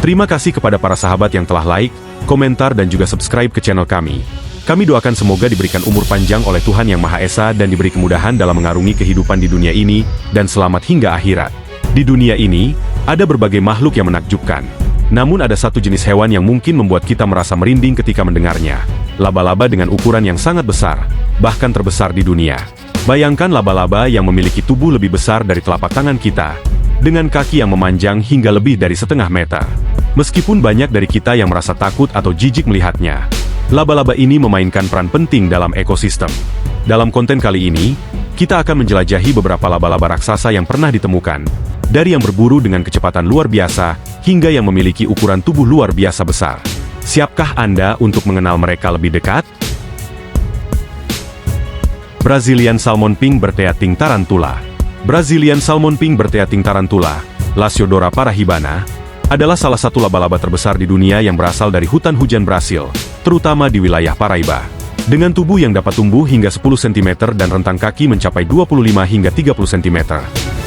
Terima kasih kepada para sahabat yang telah like, komentar dan juga subscribe ke channel kami. Kami doakan semoga diberikan umur panjang oleh Tuhan Yang Maha Esa dan diberi kemudahan dalam mengarungi kehidupan di dunia ini, dan selamat hingga akhirat. Di dunia ini, ada berbagai makhluk yang menakjubkan. Namun ada satu jenis hewan yang mungkin membuat kita merasa merinding ketika mendengarnya. Laba-laba dengan ukuran yang sangat besar, bahkan terbesar di dunia. Bayangkan laba-laba yang memiliki tubuh lebih besar dari telapak tangan kita, dengan kaki yang memanjang hingga lebih dari setengah meter. Meskipun banyak dari kita yang merasa takut atau jijik melihatnya, laba-laba ini memainkan peran penting dalam ekosistem. Dalam konten kali ini, kita akan menjelajahi beberapa laba-laba raksasa yang pernah ditemukan, dari yang berburu dengan kecepatan luar biasa, hingga yang memiliki ukuran tubuh luar biasa besar. Siapkah Anda untuk mengenal mereka lebih dekat? Brazilian Salmon Pink Berteating Tarantula. Brazilian Salmon Pink Berteating Tarantula, Lasiodora parahibana, adalah salah satu laba-laba terbesar di dunia yang berasal dari hutan hujan Brasil, terutama di wilayah Paraíba. Dengan tubuh yang dapat tumbuh hingga 10 cm dan rentang kaki mencapai 25 hingga 30 cm.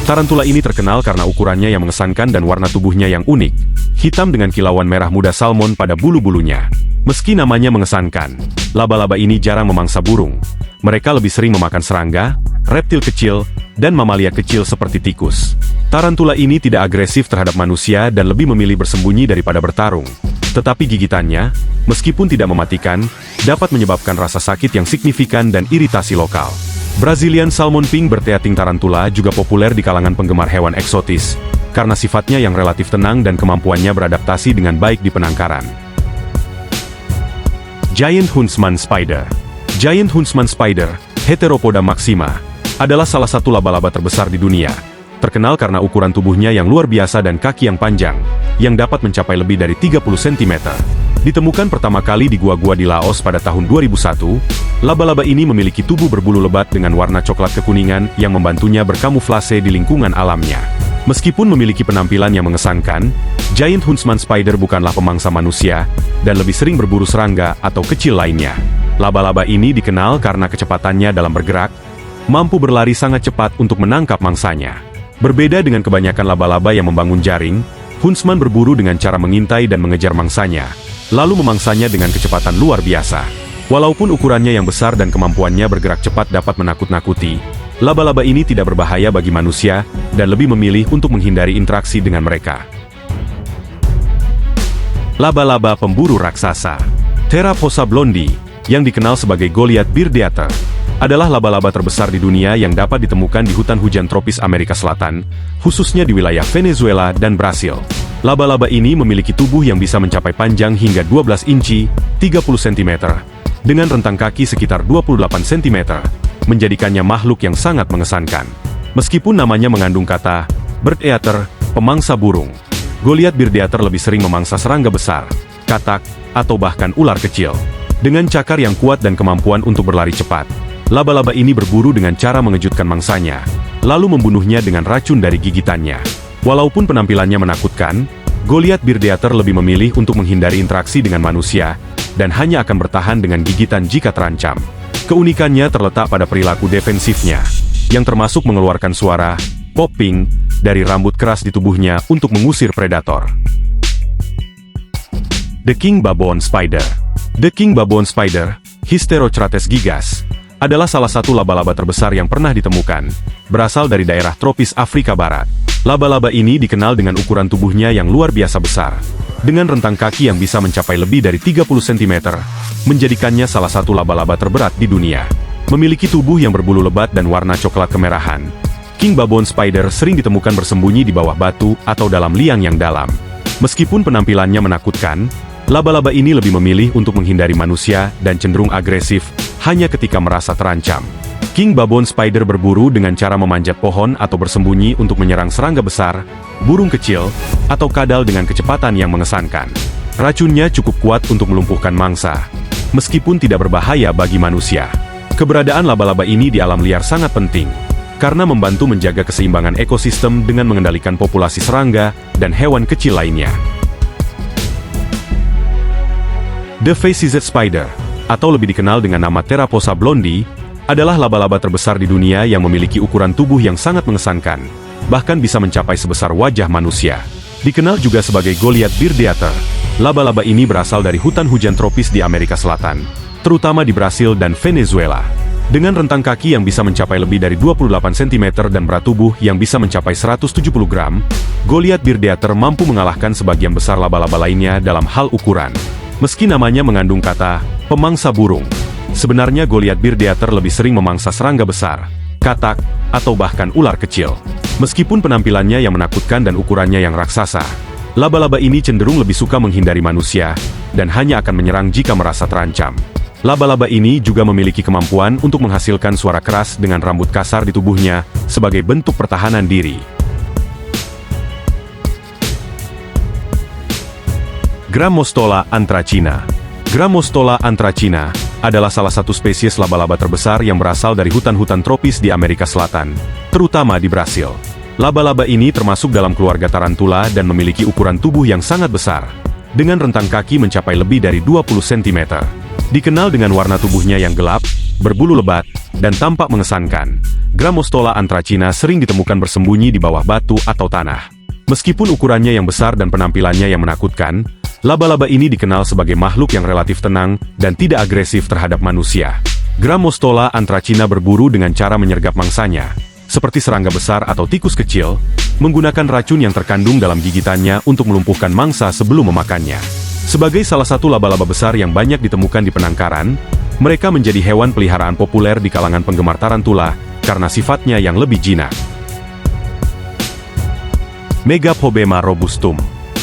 Tarantula ini terkenal karena ukurannya yang mengesankan dan warna tubuhnya yang unik, hitam dengan kilauan merah muda salmon pada bulu-bulunya. Meski namanya mengesankan, laba-laba ini jarang memangsa burung. Mereka lebih sering memakan serangga, reptil kecil, dan mamalia kecil seperti tikus. Tarantula ini tidak agresif terhadap manusia dan lebih memilih bersembunyi daripada bertarung. Tetapi gigitannya, meskipun tidak mematikan, dapat menyebabkan rasa sakit yang signifikan dan iritasi lokal. Brazilian Salmon Pink Berteating Tarantula juga populer di kalangan penggemar hewan eksotis, karena sifatnya yang relatif tenang dan kemampuannya beradaptasi dengan baik di penangkaran. Giant Huntsman Spider. Giant Huntsman Spider, Heteropoda maxima, adalah salah satu laba-laba terbesar di dunia. Terkenal karena ukuran tubuhnya yang luar biasa dan kaki yang panjang, yang dapat mencapai lebih dari 30 cm. Ditemukan pertama kali di gua-gua di Laos pada tahun 2001, laba-laba ini memiliki tubuh berbulu lebat dengan warna coklat kekuningan yang membantunya berkamuflase di lingkungan alamnya. Meskipun memiliki penampilan yang mengesankan, Giant Huntsman Spider bukanlah pemangsa manusia, dan lebih sering berburu serangga atau kecil lainnya. Laba-laba ini dikenal karena kecepatannya dalam bergerak, mampu berlari sangat cepat untuk menangkap mangsanya. Berbeda dengan kebanyakan laba-laba yang membangun jaring, Huntsman berburu dengan cara mengintai dan mengejar mangsanya, lalu memangsanya dengan kecepatan luar biasa. Walaupun ukurannya yang besar dan kemampuannya bergerak cepat dapat menakut-nakuti, laba-laba ini tidak berbahaya bagi manusia dan lebih memilih untuk menghindari interaksi dengan mereka. Laba-laba pemburu raksasa. Theraphosa blondie, yang dikenal sebagai Goliath Birdeater, adalah laba-laba terbesar di dunia yang dapat ditemukan di hutan hujan tropis Amerika Selatan, khususnya di wilayah Venezuela dan Brasil. Laba-laba ini memiliki tubuh yang bisa mencapai panjang hingga 12 inci, 30 cm, dengan rentang kaki sekitar 28 cm, menjadikannya makhluk yang sangat mengesankan. Meskipun namanya mengandung kata bird eater, pemangsa burung, Goliath Birdeater lebih sering memangsa serangga besar, katak, atau bahkan ular kecil. Dengan cakar yang kuat dan kemampuan untuk berlari cepat, laba-laba ini berburu dengan cara mengejutkan mangsanya, lalu membunuhnya dengan racun dari gigitannya. Walaupun penampilannya menakutkan, Goliath Birdeater lebih memilih untuk menghindari interaksi dengan manusia, dan hanya akan bertahan dengan gigitan jika terancam. Keunikannya terletak pada perilaku defensifnya, yang termasuk mengeluarkan suara popping dari rambut keras di tubuhnya untuk mengusir predator. The King Baboon Spider. The King Baboon Spider, Hysterochrates gigas, adalah salah satu laba-laba terbesar yang pernah ditemukan, berasal dari daerah tropis Afrika Barat. Laba-laba ini dikenal dengan ukuran tubuhnya yang luar biasa besar, dengan rentang kaki yang bisa mencapai lebih dari 30 cm, menjadikannya salah satu laba-laba terberat di dunia. Memiliki tubuh yang berbulu lebat dan warna coklat kemerahan, King Baboon Spider sering ditemukan bersembunyi di bawah batu atau dalam liang yang dalam. Meskipun penampilannya menakutkan, laba-laba ini lebih memilih untuk menghindari manusia dan cenderung agresif hanya ketika merasa terancam. King Baboon Spider berburu dengan cara memanjat pohon atau bersembunyi untuk menyerang serangga besar, burung kecil, atau kadal dengan kecepatan yang mengesankan. Racunnya cukup kuat untuk melumpuhkan mangsa, meskipun tidak berbahaya bagi manusia. Keberadaan laba-laba ini di alam liar sangat penting, karena membantu menjaga keseimbangan ekosistem dengan mengendalikan populasi serangga dan hewan kecil lainnya. The Face-Sized Spider, atau lebih dikenal dengan nama Theraphosa blondie, adalah laba-laba terbesar di dunia yang memiliki ukuran tubuh yang sangat mengesankan, bahkan bisa mencapai sebesar wajah manusia. Dikenal juga sebagai Goliath Birdeater, laba-laba ini berasal dari hutan hujan tropis di Amerika Selatan, terutama di Brasil dan Venezuela. Dengan rentang kaki yang bisa mencapai lebih dari 28 cm dan berat tubuh yang bisa mencapai 170 gram, Goliath Birdeater mampu mengalahkan sebagian besar laba-laba lainnya dalam hal ukuran. Meski namanya mengandung kata pemangsa burung, sebenarnya Goliath Birdeater lebih sering memangsa serangga besar, katak, atau bahkan ular kecil. Meskipun penampilannya yang menakutkan dan ukurannya yang raksasa, laba-laba ini cenderung lebih suka menghindari manusia, dan hanya akan menyerang jika merasa terancam. Laba-laba ini juga memiliki kemampuan untuk menghasilkan suara keras dengan rambut kasar di tubuhnya, sebagai bentuk pertahanan diri. Grammostola anthracina. Grammostola anthracina adalah salah satu spesies laba-laba terbesar yang berasal dari hutan-hutan tropis di Amerika Selatan, terutama di Brasil. Laba-laba ini termasuk dalam keluarga tarantula dan memiliki ukuran tubuh yang sangat besar, dengan rentang kaki mencapai lebih dari 20 cm. Dikenal dengan warna tubuhnya yang gelap, berbulu lebat, dan tampak mengesankan, Grammostola anthracina sering ditemukan bersembunyi di bawah batu atau tanah. Meskipun ukurannya yang besar dan penampilannya yang menakutkan, laba-laba ini dikenal sebagai makhluk yang relatif tenang dan tidak agresif terhadap manusia. Grammostola anthracina berburu dengan cara menyergap mangsanya, seperti serangga besar atau tikus kecil, menggunakan racun yang terkandung dalam gigitannya untuk melumpuhkan mangsa sebelum memakannya. Sebagai salah satu laba-laba besar yang banyak ditemukan di penangkaran, mereka menjadi hewan peliharaan populer di kalangan penggemar tarantula karena sifatnya yang lebih jinak. Megaphobema robustum.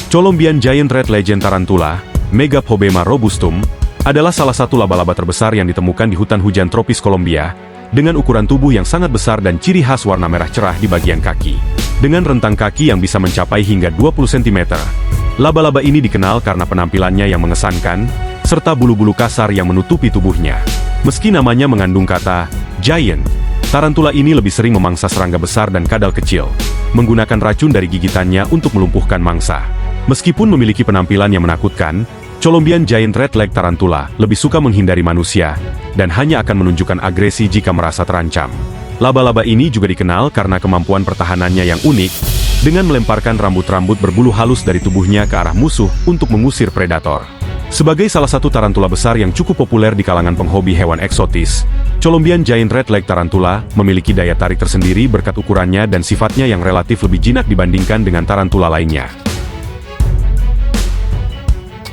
Colombian Giant Red Legend Tarantula, Megaphobema robustum, adalah salah satu laba-laba terbesar yang ditemukan di hutan hujan tropis Kolombia, dengan ukuran tubuh yang sangat besar dan ciri khas warna merah cerah di bagian kaki. Dengan rentang kaki yang bisa mencapai hingga 20 cm, laba-laba ini dikenal karena penampilannya yang mengesankan, serta bulu-bulu kasar yang menutupi tubuhnya. Meski namanya mengandung kata giant, tarantula ini lebih sering memangsa serangga besar dan kadal kecil, menggunakan racun dari gigitannya untuk melumpuhkan mangsa. Meskipun memiliki penampilan yang menakutkan, Colombian Giant Red Leg Tarantula lebih suka menghindari manusia, dan hanya akan menunjukkan agresi jika merasa terancam. Laba-laba ini juga dikenal karena kemampuan pertahanannya yang unik, dengan melemparkan rambut-rambut berbulu halus dari tubuhnya ke arah musuh untuk mengusir predator. Sebagai salah satu tarantula besar yang cukup populer di kalangan penghobi hewan eksotis, Colombian Giant Red Leg Tarantula memiliki daya tarik tersendiri berkat ukurannya dan sifatnya yang relatif lebih jinak dibandingkan dengan tarantula lainnya.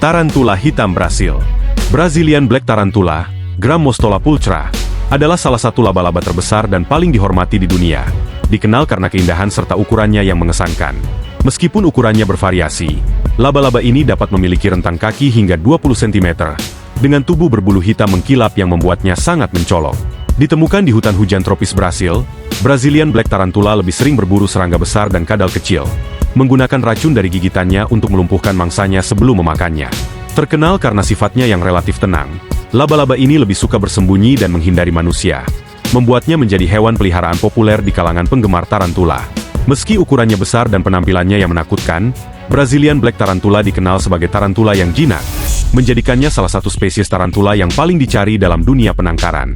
Tarantula hitam Brasil. Brazilian Black Tarantula, Grammostola pulchra, adalah salah satu laba-laba terbesar dan paling dihormati di dunia. Dikenal karena keindahan serta ukurannya yang mengesankan. Meskipun ukurannya bervariasi, laba-laba ini dapat memiliki rentang kaki hingga 20 cm, dengan tubuh berbulu hitam mengkilap yang membuatnya sangat mencolok. Ditemukan di hutan hujan tropis Brasil, Brazilian Black Tarantula lebih sering berburu serangga besar dan kadal kecil, menggunakan racun dari gigitannya untuk melumpuhkan mangsanya sebelum memakannya. Terkenal karena sifatnya yang relatif tenang, laba-laba ini lebih suka bersembunyi dan menghindari manusia, membuatnya menjadi hewan peliharaan populer di kalangan penggemar tarantula. Meski ukurannya besar dan penampilannya yang menakutkan, Brazilian Black Tarantula dikenal sebagai tarantula yang jinak, menjadikannya salah satu spesies tarantula yang paling dicari dalam dunia penangkaran.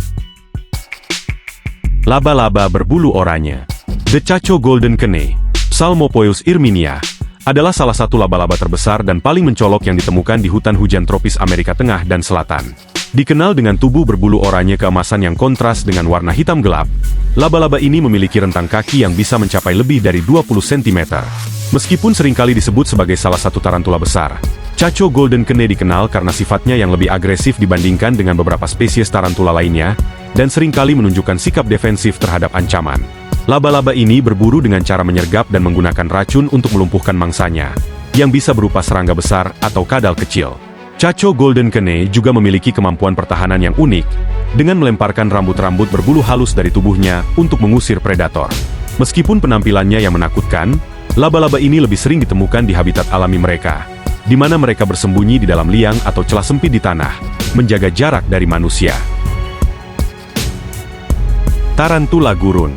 Laba-laba berbulu oranye. The Chacho Golden Kene, Psalmopoeus irminia, adalah salah satu laba-laba terbesar dan paling mencolok yang ditemukan di hutan hujan tropis Amerika Tengah dan Selatan. Dikenal dengan tubuh berbulu oranye keemasan yang kontras dengan warna hitam gelap, laba-laba ini memiliki rentang kaki yang bisa mencapai lebih dari 20 cm. Meskipun seringkali disebut sebagai salah satu tarantula besar, Chacho Golden Kene dikenal karena sifatnya yang lebih agresif dibandingkan dengan beberapa spesies tarantula lainnya, dan seringkali menunjukkan sikap defensif terhadap ancaman. Laba-laba ini berburu dengan cara menyergap dan menggunakan racun untuk melumpuhkan mangsanya, yang bisa berupa serangga besar atau kadal kecil. Chacho Golden Kene juga memiliki kemampuan pertahanan yang unik, dengan melemparkan rambut-rambut berbulu halus dari tubuhnya untuk mengusir predator. Meskipun penampilannya yang menakutkan, laba-laba ini lebih sering ditemukan di habitat alami mereka, di mana mereka bersembunyi di dalam liang atau celah sempit di tanah, menjaga jarak dari manusia. Tarantula gurun.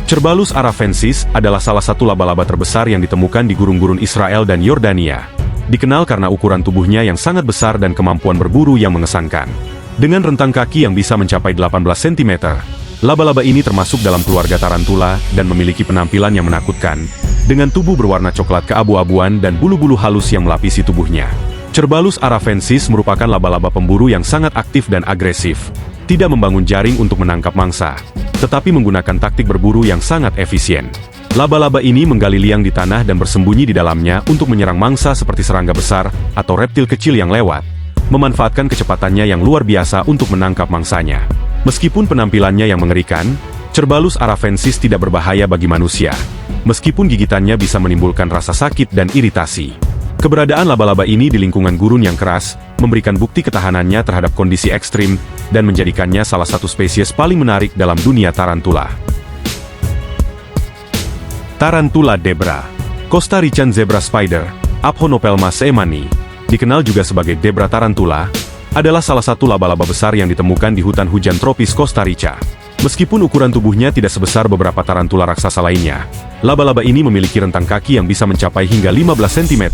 Cerbalus arafensis adalah salah satu laba-laba terbesar yang ditemukan di gurun-gurun Israel dan Yordania. Dikenal karena ukuran tubuhnya yang sangat besar dan kemampuan berburu yang mengesankan. Dengan rentang kaki yang bisa mencapai 18 cm, laba-laba ini termasuk dalam keluarga tarantula dan memiliki penampilan yang menakutkan, dengan tubuh berwarna coklat keabu-abuan dan bulu-bulu halus yang melapisi tubuhnya. Cerbalus aravensis merupakan laba-laba pemburu yang sangat aktif dan agresif. Tidak membangun jaring untuk menangkap mangsa, tetapi menggunakan taktik berburu yang sangat efisien. Laba-laba ini menggali liang di tanah dan bersembunyi di dalamnya untuk menyerang mangsa seperti serangga besar atau reptil kecil yang lewat, memanfaatkan kecepatannya yang luar biasa untuk menangkap mangsanya. Meskipun penampilannya yang mengerikan, Cerbalus aravensis tidak berbahaya bagi manusia. Meskipun gigitannya bisa menimbulkan rasa sakit dan iritasi. Keberadaan laba-laba ini di lingkungan gurun yang keras, memberikan bukti ketahanannya terhadap kondisi ekstrim, dan menjadikannya salah satu spesies paling menarik dalam dunia tarantula. Tarantula Debra, Costa Rican Zebra Spider, Aphonopelma seemani, dikenal juga sebagai Debra tarantula, adalah salah satu laba-laba besar yang ditemukan di hutan hujan tropis Costa Rica. Meskipun ukuran tubuhnya tidak sebesar beberapa tarantula raksasa lainnya, laba-laba ini memiliki rentang kaki yang bisa mencapai hingga 15 cm,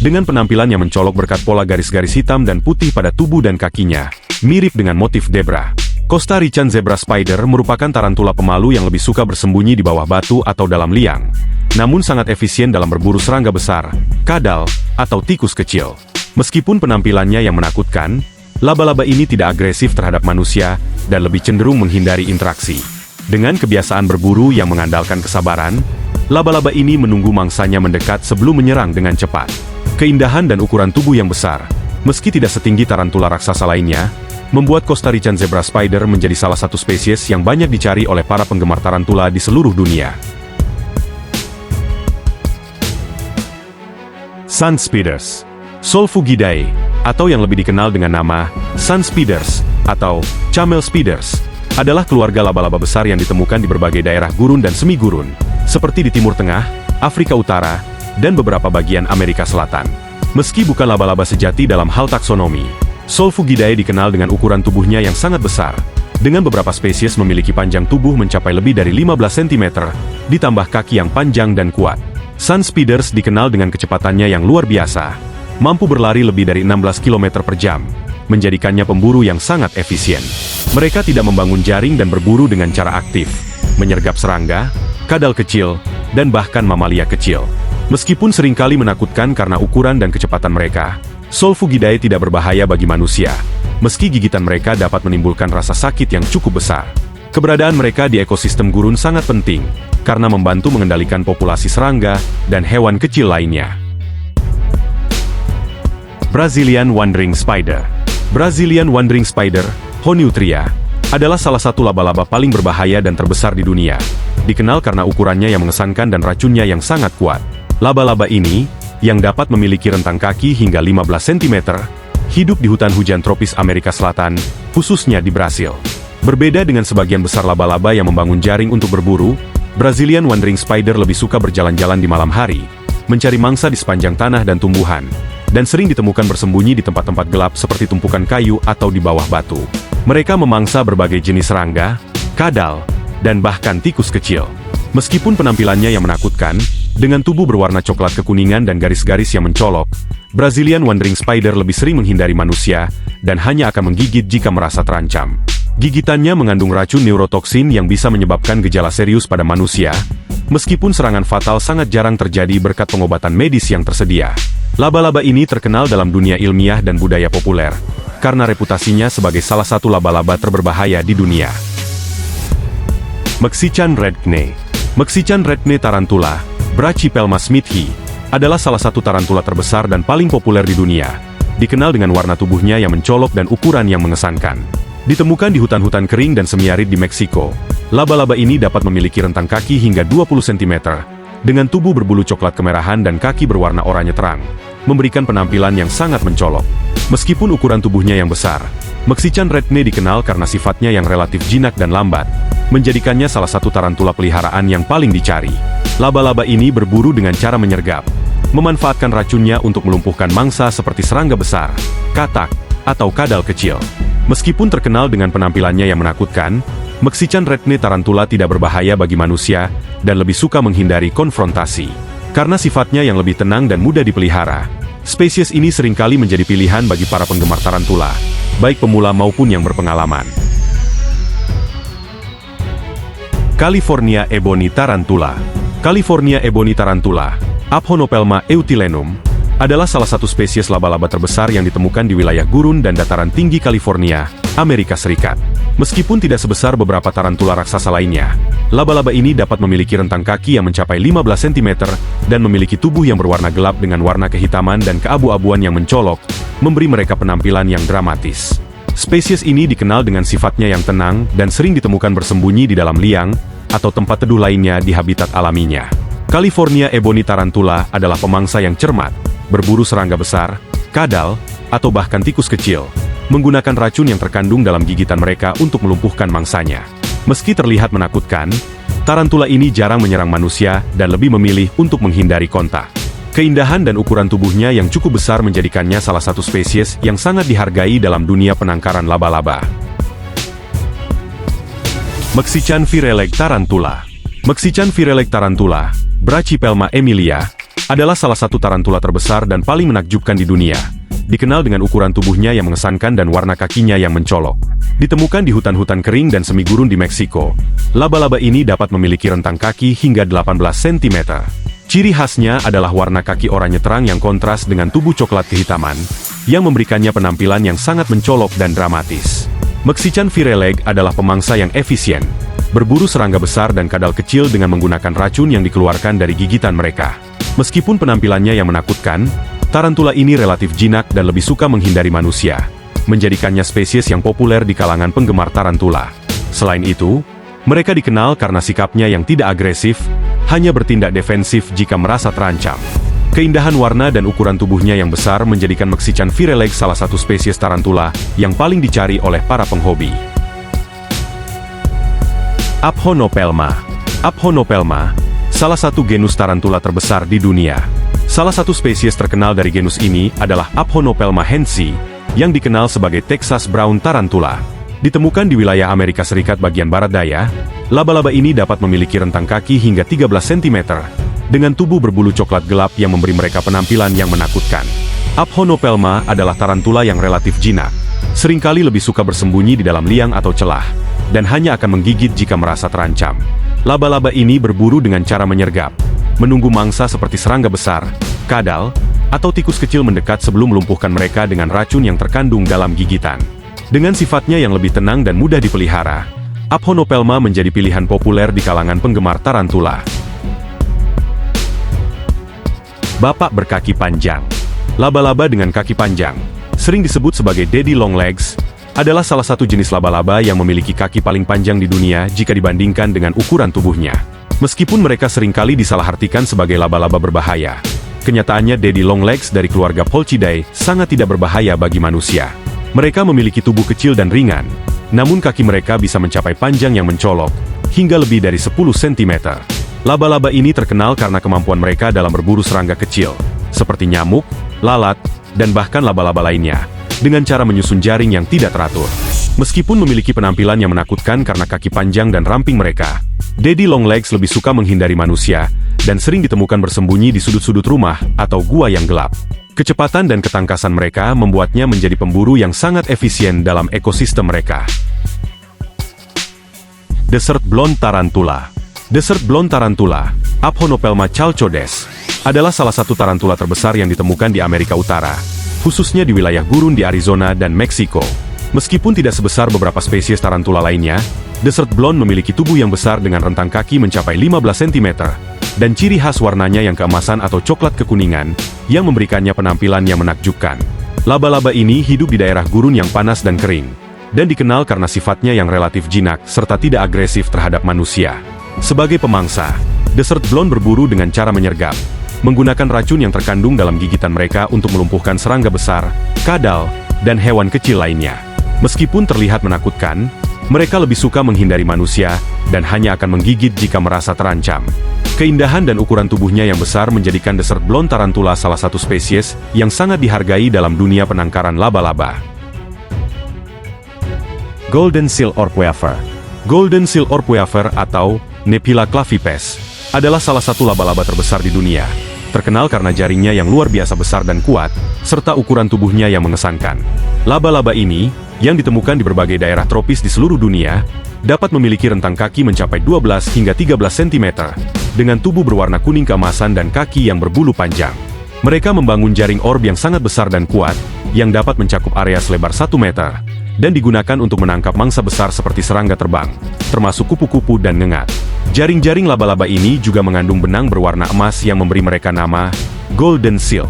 dengan penampilan yang mencolok berkat pola garis-garis hitam dan putih pada tubuh dan kakinya, mirip dengan motif debra. Costa Rican Zebra Spider merupakan tarantula pemalu yang lebih suka bersembunyi di bawah batu atau dalam liang, namun sangat efisien dalam berburu serangga besar, kadal, atau tikus kecil. Meskipun penampilannya yang menakutkan, laba-laba ini tidak agresif terhadap manusia dan lebih cenderung menghindari interaksi. Dengan kebiasaan berburu yang mengandalkan kesabaran, laba-laba ini menunggu mangsanya mendekat sebelum menyerang dengan cepat. Keindahan dan ukuran tubuh yang besar, meski tidak setinggi tarantula raksasa lainnya, membuat Costa Rican Zebra Spider menjadi salah satu spesies yang banyak dicari oleh para penggemar tarantula di seluruh dunia. Sun Speeders, Solfugidae, atau yang lebih dikenal dengan nama Sun Speeders atau Camel Speeders, adalah keluarga laba-laba besar yang ditemukan di berbagai daerah gurun dan semi-gurun, seperti di Timur Tengah, Afrika Utara, dan beberapa bagian Amerika Selatan. Meski bukan laba-laba sejati dalam hal taksonomi, Solfugidae dikenal dengan ukuran tubuhnya yang sangat besar, dengan beberapa spesies memiliki panjang tubuh mencapai lebih dari 15 cm, ditambah kaki yang panjang dan kuat. Sun Speeders dikenal dengan kecepatannya yang luar biasa, mampu berlari lebih dari 16 km per jam, menjadikannya pemburu yang sangat efisien. Mereka tidak membangun jaring dan berburu dengan cara aktif, menyergap serangga, kadal kecil, dan bahkan mamalia kecil. Meskipun seringkali menakutkan karena ukuran dan kecepatan mereka, Solfugidae tidak berbahaya bagi manusia, meski gigitan mereka dapat menimbulkan rasa sakit yang cukup besar. Keberadaan mereka di ekosistem gurun sangat penting, karena membantu mengendalikan populasi serangga dan hewan kecil lainnya. Brazilian Wandering Spider. Brazilian Wandering Spider, Honiutria, adalah salah satu laba-laba paling berbahaya dan terbesar di dunia. Dikenal karena ukurannya yang mengesankan dan racunnya yang sangat kuat. Laba-laba ini, yang dapat memiliki rentang kaki hingga 15 cm, hidup di hutan hujan tropis Amerika Selatan, khususnya di Brasil. Berbeda dengan sebagian besar laba-laba yang membangun jaring untuk berburu, Brazilian Wandering Spider lebih suka berjalan-jalan di malam hari, mencari mangsa di sepanjang tanah dan tumbuhan, dan sering ditemukan bersembunyi di tempat-tempat gelap seperti tumpukan kayu atau di bawah batu. Mereka memangsa berbagai jenis serangga, kadal, dan bahkan tikus kecil. Meskipun penampilannya yang menakutkan, dengan tubuh berwarna coklat kekuningan dan garis-garis yang mencolok, Brazilian Wandering Spider lebih sering menghindari manusia, dan hanya akan menggigit jika merasa terancam. Gigitannya mengandung racun neurotoksin yang bisa menyebabkan gejala serius pada manusia, meskipun serangan fatal sangat jarang terjadi berkat pengobatan medis yang tersedia. Laba-laba ini terkenal dalam dunia ilmiah dan budaya populer, karena reputasinya sebagai salah satu laba-laba terberbahaya di dunia. Mexican Redknee. Mexican Redknee tarantula, Brachypelma smithii, adalah salah satu tarantula terbesar dan paling populer di dunia. Dikenal dengan warna tubuhnya yang mencolok dan ukuran yang mengesankan. Ditemukan di hutan-hutan kering dan semiarid di Meksiko, laba-laba ini dapat memiliki rentang kaki hingga 20 cm, dengan tubuh berbulu coklat kemerahan dan kaki berwarna oranye terang, memberikan penampilan yang sangat mencolok. Meskipun ukuran tubuhnya yang besar, Mexican Redknee dikenal karena sifatnya yang relatif jinak dan lambat, menjadikannya salah satu tarantula peliharaan yang paling dicari. Laba-laba ini berburu dengan cara menyergap, memanfaatkan racunnya untuk melumpuhkan mangsa seperti serangga besar, katak, atau kadal kecil. Meskipun terkenal dengan penampilannya yang menakutkan, Mexican Redknee tarantula tidak berbahaya bagi manusia dan lebih suka menghindari konfrontasi. Karena sifatnya yang lebih tenang dan mudah dipelihara, spesies ini seringkali menjadi pilihan bagi para penggemar tarantula, baik pemula maupun yang berpengalaman. California Ebony Tarantula. California ebony tarantula, Aphonopelma euthylenum, adalah salah satu spesies laba-laba terbesar yang ditemukan di wilayah gurun dan dataran tinggi California, Amerika Serikat. Meskipun tidak sebesar beberapa tarantula raksasa lainnya, laba-laba ini dapat memiliki rentang kaki yang mencapai 15 cm dan memiliki tubuh yang berwarna gelap dengan warna kehitaman dan keabu-abuan yang mencolok, memberi mereka penampilan yang dramatis. Spesies ini dikenal dengan sifatnya yang tenang dan sering ditemukan bersembunyi di dalam liang atau tempat teduh lainnya di habitat alaminya. California ebony tarantula adalah pemangsa yang cermat, berburu serangga besar, kadal, atau bahkan tikus kecil, menggunakan racun yang terkandung dalam gigitan mereka untuk melumpuhkan mangsanya. Meski terlihat menakutkan, tarantula ini jarang menyerang manusia dan lebih memilih untuk menghindari kontak. Keindahan dan ukuran tubuhnya yang cukup besar menjadikannya salah satu spesies yang sangat dihargai dalam dunia penangkaran laba-laba. Mexican Virelek tarantula. Mexican Virelek tarantula, Brachypelma emilia, adalah salah satu tarantula terbesar dan paling menakjubkan di dunia. Dikenal dengan ukuran tubuhnya yang mengesankan dan warna kakinya yang mencolok. Ditemukan di hutan-hutan kering dan semi gurun di Meksiko, laba-laba ini dapat memiliki rentang kaki hingga 18 cm. Ciri khasnya adalah warna kaki oranye terang yang kontras dengan tubuh coklat kehitaman, yang memberikannya penampilan yang sangat mencolok dan dramatis. Mexican Virelek adalah pemangsa yang efisien, berburu serangga besar dan kadal kecil dengan menggunakan racun yang dikeluarkan dari gigitan mereka. Meskipun penampilannya yang menakutkan, tarantula ini relatif jinak dan lebih suka menghindari manusia, menjadikannya spesies yang populer di kalangan penggemar tarantula. Selain itu, mereka dikenal karena sikapnya yang tidak agresif, hanya bertindak defensif jika merasa terancam. Keindahan warna dan ukuran tubuhnya yang besar menjadikan Mexican Virelek salah satu spesies tarantula yang paling dicari oleh para penghobi. Aphonopelma. Aphonopelma, salah satu genus tarantula terbesar di dunia. Salah satu spesies terkenal dari genus ini adalah Aphonopelma hensi, yang dikenal sebagai Texas Brown Tarantula. Ditemukan di wilayah Amerika Serikat bagian barat daya, laba-laba ini dapat memiliki rentang kaki hingga 13 cm, dengan tubuh berbulu coklat gelap yang memberi mereka penampilan yang menakutkan. Aphonopelma adalah tarantula yang relatif jinak, seringkali lebih suka bersembunyi di dalam liang atau celah, dan hanya akan menggigit jika merasa terancam. Laba-laba ini berburu dengan cara menyergap, menunggu mangsa seperti serangga besar, kadal, atau tikus kecil mendekat sebelum melumpuhkan mereka dengan racun yang terkandung dalam gigitan. Dengan sifatnya yang lebih tenang dan mudah dipelihara, Aphonopelma menjadi pilihan populer di kalangan penggemar tarantula. Bapak berkaki panjang. Laba-laba dengan kaki panjang, sering disebut sebagai daddy long legs, adalah salah satu jenis laba-laba yang memiliki kaki paling panjang di dunia jika dibandingkan dengan ukuran tubuhnya. Meskipun mereka seringkali disalahartikan sebagai laba-laba berbahaya, kenyataannya daddy long legs dari keluarga Poulcidae sangat tidak berbahaya bagi manusia. Mereka memiliki tubuh kecil dan ringan, namun kaki mereka bisa mencapai panjang yang mencolok, hingga lebih dari 10 cm. Laba-laba ini terkenal karena kemampuan mereka dalam berburu serangga kecil, seperti nyamuk, lalat, dan bahkan laba-laba lainnya, dengan cara menyusun jaring yang tidak teratur. Meskipun memiliki penampilan yang menakutkan karena kaki panjang dan ramping mereka, daddy long legs lebih suka menghindari manusia, dan sering ditemukan bersembunyi di sudut-sudut rumah atau gua yang gelap. Kecepatan dan ketangkasan mereka membuatnya menjadi pemburu yang sangat efisien dalam ekosistem mereka. Desert Blonde Tarantula. Desert Blonde Tarantula, Aphonopelma chalcodes, adalah salah satu tarantula terbesar yang ditemukan di Amerika Utara, khususnya di wilayah gurun di Arizona dan Meksiko. Meskipun tidak sebesar beberapa spesies tarantula lainnya, Desert Blonde memiliki tubuh yang besar dengan rentang kaki mencapai 15 cm, dan ciri khas warnanya yang keemasan atau coklat kekuningan, yang memberikannya penampilan yang menakjubkan. Laba-laba ini hidup di daerah gurun yang panas dan kering, dan dikenal karena sifatnya yang relatif jinak serta tidak agresif terhadap manusia. Sebagai pemangsa, Desert Blonde berburu dengan cara menyergap, menggunakan racun yang terkandung dalam gigitan mereka untuk melumpuhkan serangga besar, kadal, dan hewan kecil lainnya. Meskipun terlihat menakutkan, mereka lebih suka menghindari manusia, dan hanya akan menggigit jika merasa terancam. Keindahan dan ukuran tubuhnya yang besar menjadikan Desert Blonde Tarantula salah satu spesies yang sangat dihargai dalam dunia penangkaran laba-laba. Golden Seal Orpweaver. Golden Seal Orpweaver atau Nepila clavipes adalah salah satu laba-laba terbesar di dunia, terkenal karena jaringnya yang luar biasa besar dan kuat, serta ukuran tubuhnya yang mengesankan. Laba-laba ini, yang ditemukan di berbagai daerah tropis di seluruh dunia, dapat memiliki rentang kaki mencapai 12 hingga 13 cm, dengan tubuh berwarna kuning keemasan dan kaki yang berbulu panjang. Mereka membangun jaring orb yang sangat besar dan kuat, yang dapat mencakup area selebar 1 meter, dan digunakan untuk menangkap mangsa besar seperti serangga terbang, termasuk kupu-kupu dan ngengat. Jaring-jaring laba-laba ini juga mengandung benang berwarna emas yang memberi mereka nama Golden Seal.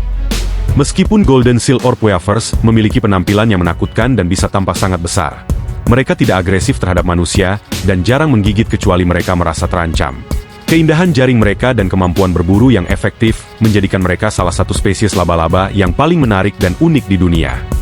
Meskipun Golden Seal Orb Weavers memiliki penampilan yang menakutkan dan bisa tampak sangat besar, mereka tidak agresif terhadap manusia dan jarang menggigit kecuali mereka merasa terancam. Keindahan jaring mereka dan kemampuan berburu yang efektif menjadikan mereka salah satu spesies laba-laba yang paling menarik dan unik di dunia.